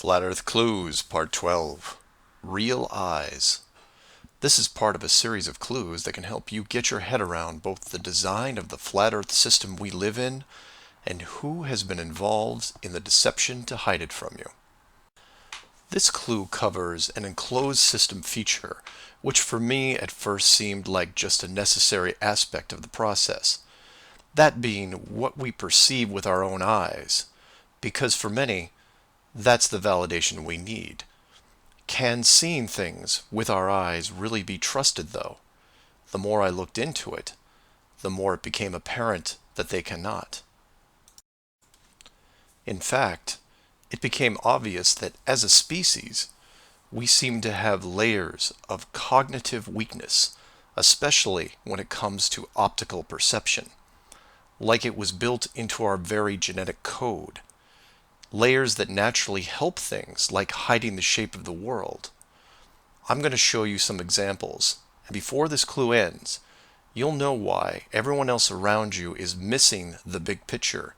Flat Earth Clues, Part 12. Real Eyes. This is part of a series of clues that can help you get your head around both the design of the flat Earth system we live in and who has been involved in the deception to hide it from you. This clue covers an enclosed system feature, which for me at first seemed like just a necessary aspect of the process. That being what we perceive with our own eyes, because for many, that's the validation we need. Can seeing things with our eyes really be trusted, though? The more I looked into it, the more it became apparent that they cannot. In fact, it became obvious that as a species, we seem to have layers of cognitive weakness, especially when it comes to optical perception, like it was built into our very genetic code. Layers that naturally help things like hiding the shape of the world. I'm going to show you some examples, and before this clue ends, you'll know why everyone else around you is missing the big picture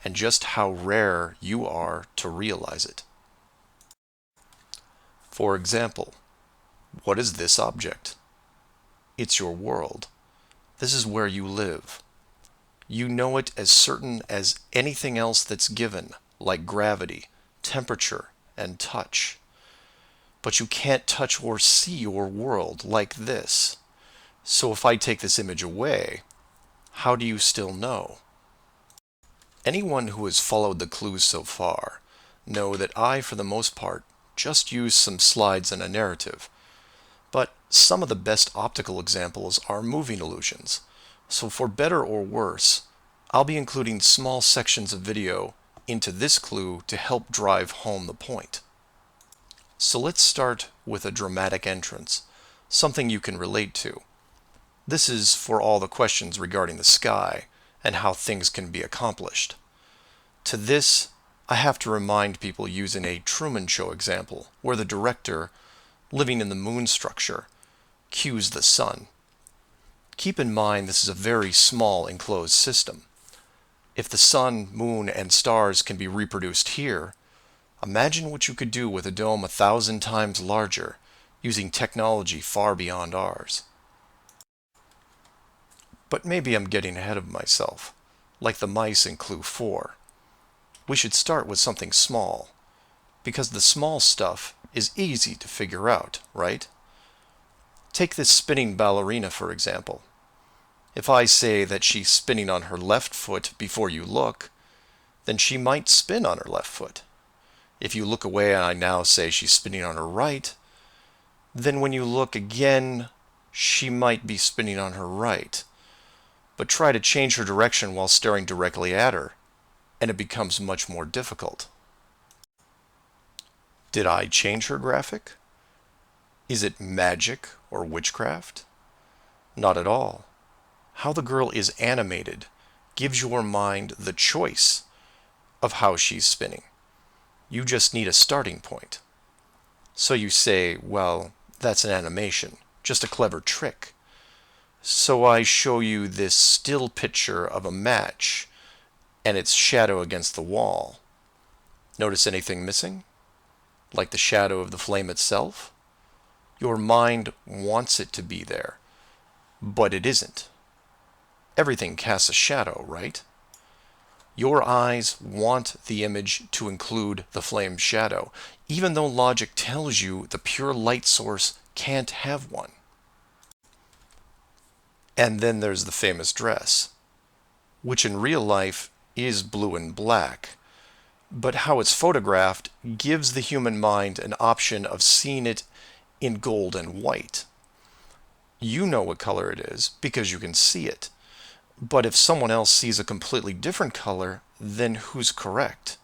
and just how rare you are to realize it. For example, what is this object? It's your world. This is where you live. You know it as certain as anything else that's given, like gravity, temperature, and touch. But you can't touch or see your world like this. So if I take this image away, how do you still know? Anyone who has followed the clues so far know that I, for the most part, just use some slides and a narrative. But some of the best optical examples are moving illusions. So for better or worse, I'll be including small sections of video into this clue to help drive home the point. So let's start with a dramatic entrance, something you can relate to. This is for all the questions regarding the sky and how things can be accomplished. To this, I have to remind people using a Truman Show example, where the director, living in the moon structure, cues the sun. Keep in mind this is a very small enclosed system. If the sun, moon, and stars can be reproduced here, imagine what you could do with a dome 1,000 times larger, using technology far beyond ours. But maybe I'm getting ahead of myself, like the mice in Clue 4. We should start with something small, because the small stuff is easy to figure out, right? Take this spinning ballerina, for example. If I say that she's spinning on her left foot before you look, then she might spin on her left foot. If you look away and I now say she's spinning on her right, then when you look again, she might be spinning on her right. But try to change her direction while staring directly at her, and it becomes much more difficult. Did I change her graphic? Is it magic or witchcraft? Not at all. How the girl is animated gives your mind the choice of how she's spinning. You just need a starting point. So you say, well, that's an animation, just a clever trick. So I show you this still picture of a match and its shadow against the wall. Notice anything missing? Like the shadow of the flame itself? Your mind wants it to be there, but it isn't. Everything casts a shadow, right? Your eyes want the image to include the flame's shadow, even though logic tells you the pure light source can't have one. And then there's the famous dress, which in real life is blue and black, but how it's photographed gives the human mind an option of seeing it in gold and white. You know what color it is because you can see it. But if someone else sees a completely different color, then who's correct?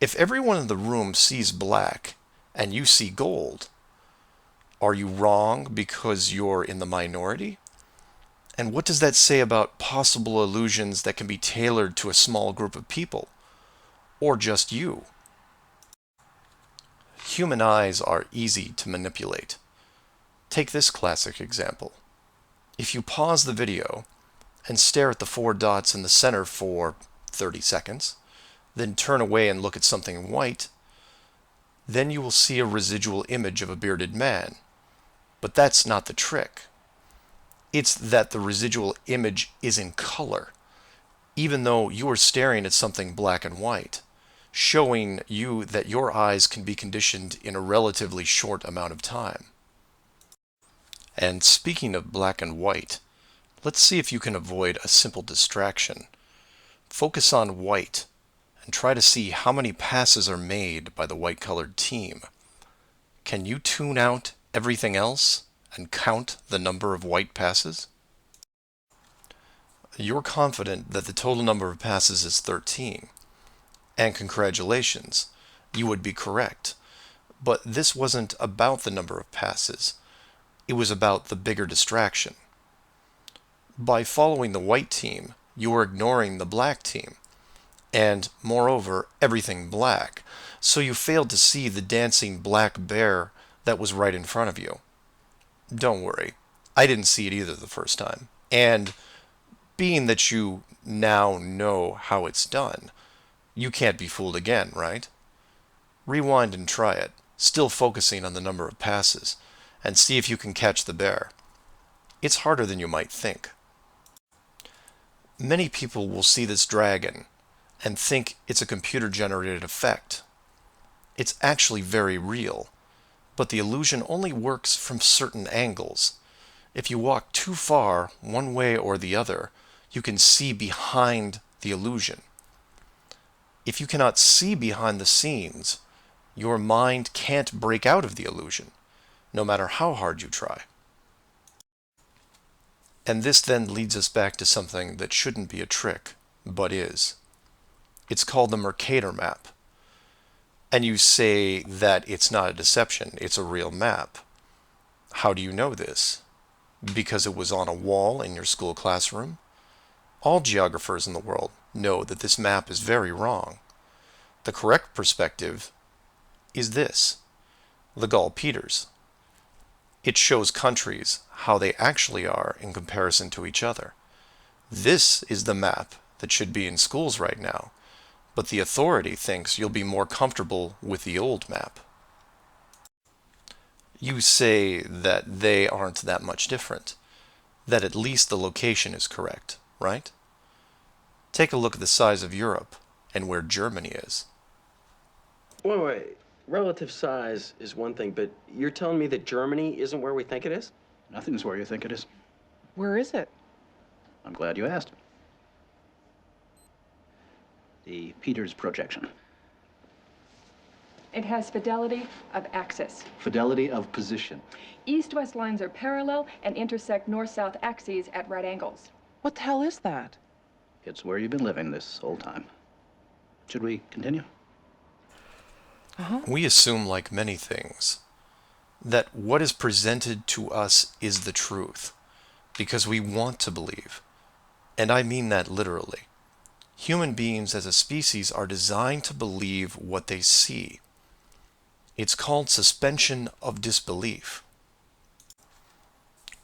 If everyone in the room sees black and you see gold, are you wrong because you're in the minority? And what does that say about possible illusions that can be tailored to a small group of people? Or just you? Human eyes are easy to manipulate. Take this classic example. If you pause the video and stare at the 4 dots in the center for 30 seconds, then turn away and look at something white, then you will see a residual image of a bearded man. But that's not the trick. It's that the residual image is in color, even though you are staring at something black and white, showing you that your eyes can be conditioned in a relatively short amount of time. And speaking of black and white, let's see if you can avoid a simple distraction. Focus on white and try to see how many passes are made by the white-colored team. Can you tune out everything else and count the number of white passes? You're confident that the total number of passes is 13. And congratulations, you would be correct. But this wasn't about the number of passes. It was about the bigger distraction. By following the white team, you are ignoring the black team. And, moreover, everything black. So you failed to see the dancing black bear that was right in front of you. Don't worry, I didn't see it either the first time. And being that you now know how it's done, you can't be fooled again, right? Rewind and try it, still focusing on the number of passes, and see if you can catch the bear. It's harder than you might think. Many people will see this dragon and think it's a computer-generated effect. It's actually very real, but the illusion only works from certain angles. If you walk too far one way or the other, you can see behind the illusion. If you cannot see behind the scenes, your mind can't break out of the illusion, no matter how hard you try. And this then leads us back to something that shouldn't be a trick, but is. It's called the Mercator map. And you say that it's not a deception, it's a real map. How do you know this? Because it was on a wall in your school classroom? All geographers in the world know that this map is very wrong. The correct perspective is this, the Gall-Peters. It shows countries how they actually are in comparison to each other. This is the map that should be in schools right now, but the authority thinks you'll be more comfortable with the old map. You say that they aren't that much different, that at least the location is correct, right? Take a look at the size of Europe and where Germany is. Wait. Relative size is one thing, but you're telling me that Germany isn't where we think it is? Nothing's where you think it is. Where is it? I'm glad you asked. The Peters projection. It has fidelity of axis. Fidelity of position. East-west lines are parallel and intersect north-south axes at right angles. What the hell is that? It's where you've been living this whole time. Should we continue? We assume, like many things, that what is presented to us is the truth, because we want to believe. And I mean that literally. Human beings as a species are designed to believe what they see. It's called suspension of disbelief.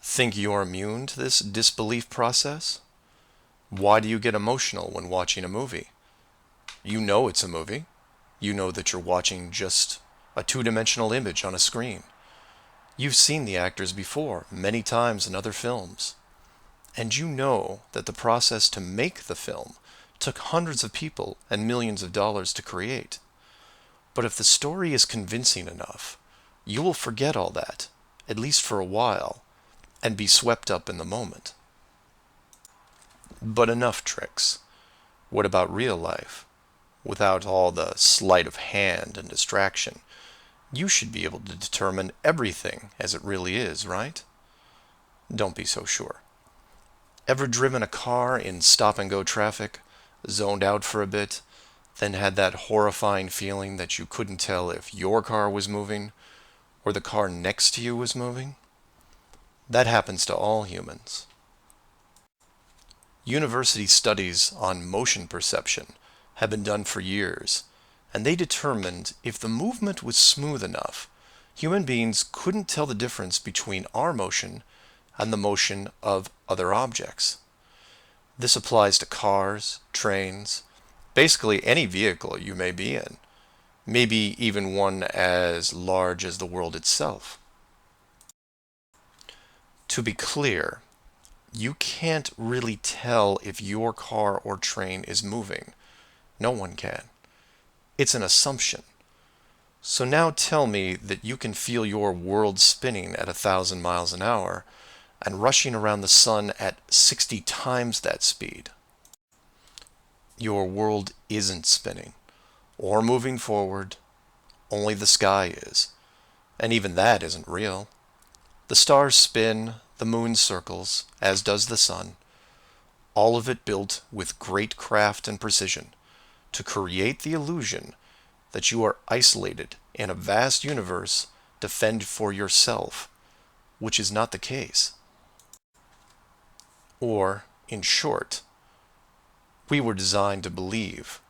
Think you're immune to this disbelief process? Why do you get emotional when watching a movie? You know it's a movie. You know that you're watching just a two-dimensional image on a screen. You've seen the actors before, many times in other films. And you know that the process to make the film took hundreds of people and millions of dollars to create. But if the story is convincing enough, you will forget all that, at least for a while, and be swept up in the moment. But enough tricks. What about real life? Without all the sleight of hand and distraction, you should be able to determine everything as it really is, right? Don't be so sure. Ever driven a car in stop-and-go traffic, zoned out for a bit, then had that horrifying feeling that you couldn't tell if your car was moving or the car next to you was moving? That happens to all humans. University studies on motion perception have been done for years, and they determined if the movement was smooth enough, human beings couldn't tell the difference between our motion and the motion of other objects. This applies to cars, trains, basically any vehicle you may be in. maybe even one as large as the world itself. To be clear, you can't really tell if your car or train is moving. No one can. It's an assumption. So now tell me that you can feel your world spinning at 1,000 miles an hour and rushing around the sun at 60 times that speed. Your world isn't spinning or moving forward, only the sky is. And even that isn't real. The stars spin, the moon circles, as does the sun, all of it built with great craft and precision to create the illusion that you are isolated in a vast universe to fend for yourself, which is not the case. Or, in short, we were designed to believe,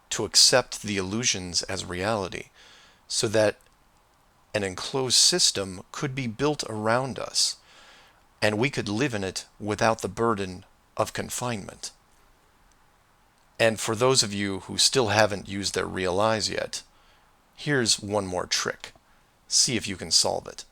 to accept the illusions as reality, so that an enclosed system could be built around us, and we could live in it without the burden of confinement. And for those of you who still haven't used their real eyes yet, here's one more trick. See if you can solve it.